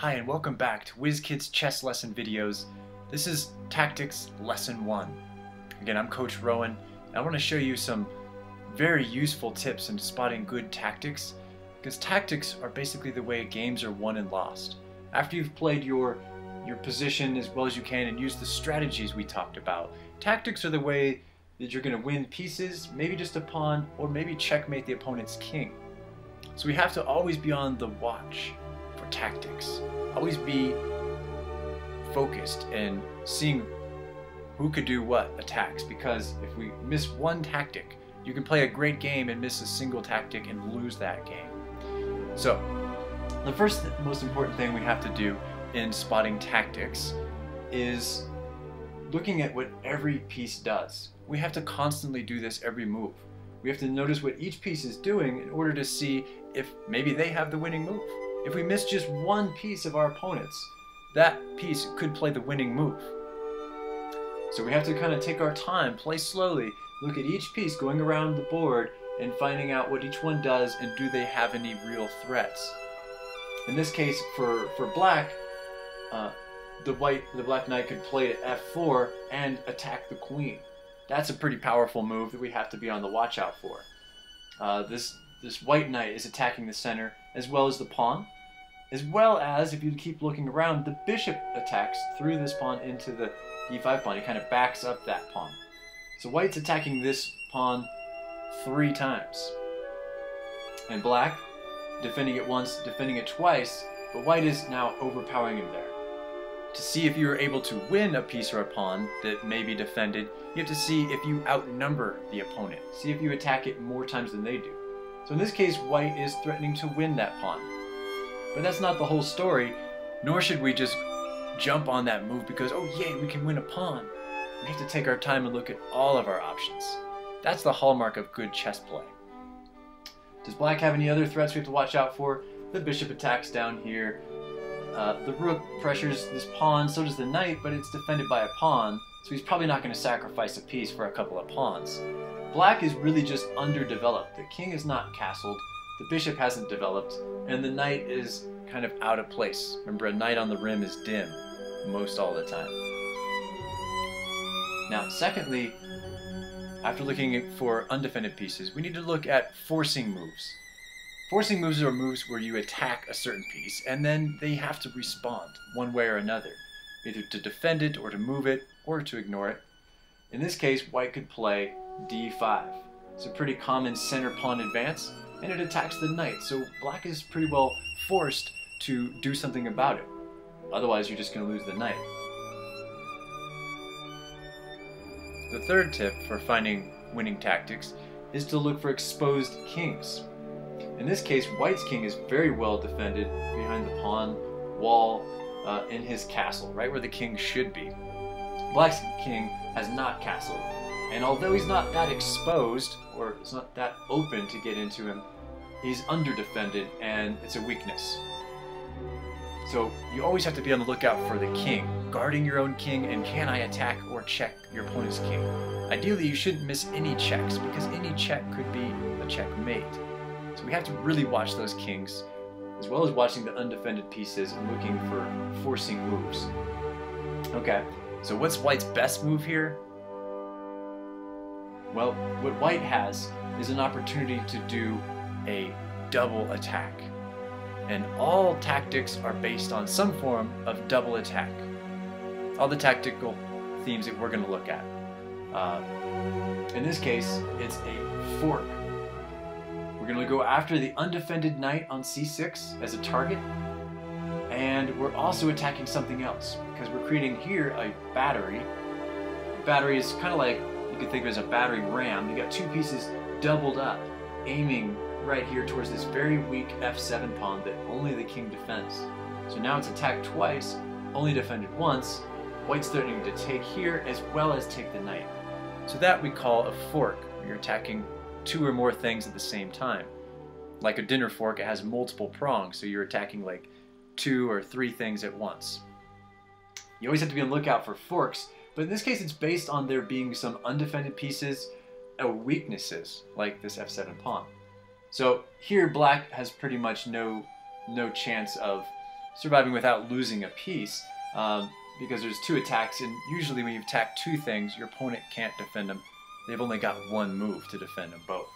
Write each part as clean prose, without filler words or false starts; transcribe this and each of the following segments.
Hi and welcome back to WIZ-KIDS chess lesson videos. This is Tactics Lesson 1. Again, I'm Coach Rowan and I want to show you some very useful tips in spotting good tactics, because tactics are basically the way games are won and lost. After you've played your position as well as you can and used the strategies we talked about, tactics are the way that you're going to win pieces, maybe just a pawn, or maybe checkmate the opponent's king. So we have to always be on the watch for tactics. Always be focused and seeing who could do what attacks, because if we miss one tactic, you can play a great game and miss a single tactic and lose that game. So the first most important thing we have to do in spotting tactics is looking at what every piece does. We have to constantly do this every move. We have to notice what each piece is doing in order to see if maybe they have the winning move. If we miss just one piece of our opponent's, that piece could play the winning move. So we have to kind of take our time, play slowly, look at each piece going around the board and finding out what each one does and do they have any real threats. In this case, for black, the black knight could play to f4 and attack the queen. That's a pretty powerful move that we have to be on the watch out for. This white knight is attacking the center as well as the pawn, as well as, if you keep looking around, the bishop attacks through this pawn into the e5 pawn. It kind of backs up that pawn. So white's attacking this pawn 3 times. And black, defending it once, defending it twice, but white is now overpowering him there. To see if you are able to win a piece or a pawn that may be defended, you have to see if you outnumber the opponent. See if you attack it more times than they do. So in this case, white is threatening to win that pawn. But that's not the whole story, nor should we just jump on that move because, oh yay, we can win a pawn. We have to take our time and look at all of our options. That's the hallmark of good chess play. Does black have any other threats we have to watch out for? The bishop attacks down here. The rook pressures this pawn, so does the knight, but it's defended by a pawn, so he's probably not going to sacrifice a piece for a couple of pawns. Black is really just underdeveloped. The king is not castled, the bishop hasn't developed, and the knight is kind of out of place. Remember, a knight on the rim is dim most all the time. Now, secondly, after looking for undefended pieces, we need to look at forcing moves. Forcing moves are moves where you attack a certain piece and then they have to respond one way or another, either to defend it or to move it or to ignore it. In this case, white could play d5. It's a pretty common center pawn advance and it attacks the knight, so black is pretty well forced to do something about it. Otherwise, you're just going to lose the knight. The third tip for finding winning tactics is to look for exposed kings. In this case, white's king is very well defended behind the pawn wall in his castle, right where the king should be. Black's king has not castled, and although he's not that exposed, or it's not that open to get into him, he's underdefended and it's a weakness. So you always have to be on the lookout for the king, guarding your own king, and can I attack or check your opponent's king? Ideally, you shouldn't miss any checks, because any check could be a checkmate. So we have to really watch those kings, as well as watching the undefended pieces and looking for forcing moves. Okay, so what's white's best move here? Well, what white has is an opportunity to do a double attack. And all tactics are based on some form of double attack. All the tactical themes that we're going to look at. In this case, it's a fork. We're going to go after the undefended knight on c6 as a target, and we're also attacking something else because we're creating here a battery. The battery is kind of like, you could think of it as a battery ram. You got 2 pieces doubled up, aiming right here towards this very weak f7 pawn that only the king defends. So now it's attacked twice, only defended once. White's threatening to take here as well as take the knight. So that we call a fork, where you're attacking 2 or more things at the same time. Like a dinner fork, it has multiple prongs, so you're attacking like 2 or 3 things at once. You always have to be on the lookout for forks, but in this case it's based on there being some undefended pieces or weaknesses, like this f7 pawn. So here black has pretty much no chance of surviving without losing a piece, because there's two attacks, and usually when you attack two things, your opponent can't defend them. They've only got one move to defend them both.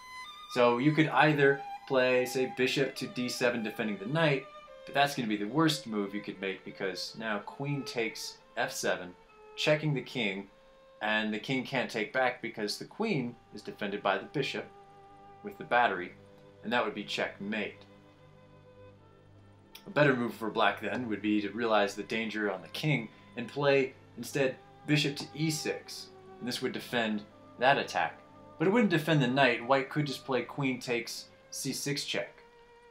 So you could either play, say, bishop to d7 defending the knight, but that's going to be the worst move you could make, because now queen takes f7, checking the king, and the king can't take back because the queen is defended by the bishop with the battery, and that would be checkmate. A better move for black then would be to realize the danger on the king and play instead bishop to e6, and this would defend that attack. But it wouldn't defend the knight. White could just play queen takes c6 check.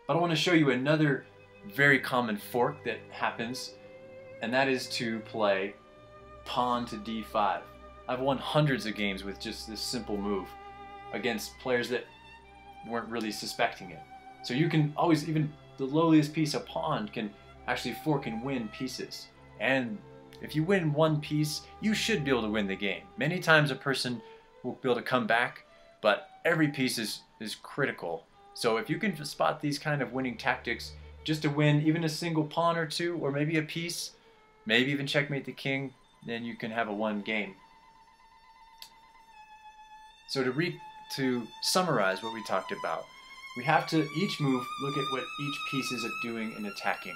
But I want to show you another very common fork that happens, and that is to play pawn to d5. I've won hundreds of games with just this simple move against players that weren't really suspecting it. So you can always, even the lowliest piece, a pawn, can actually fork and win pieces. And if you win one piece, you should be able to win the game. Many times a person will be able to come back, but every piece is critical. So if you can spot these kind of winning tactics just to win even a single pawn or two, or maybe a piece, maybe even checkmate the king, then you can have a won game. So to summarize what we talked about, we have to, each move, look at what each piece is doing and attacking.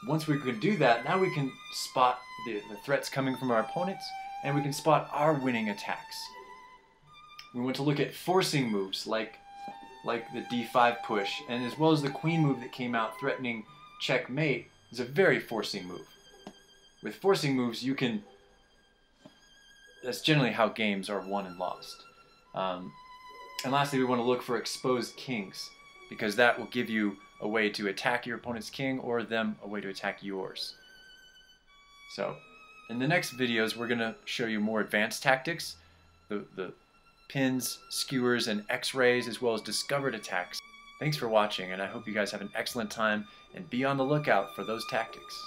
Once we can do that, now we can spot the threats coming from our opponents, and we can spot our winning attacks. We want to look at forcing moves like the d5 push, and as well as the queen move that came out threatening checkmate is a very forcing move. With forcing moves, you can, that's generally how games are won and lost. And lastly, we want to look for exposed kings, because that will give you a way to attack your opponent's king, or them a way to attack yours. So, in the next videos, we're going to show you more advanced tactics, the pins, skewers, and x-rays, as well as discovered attacks. Thanks for watching, and I hope you guys have an excellent time, and be on the lookout for those tactics.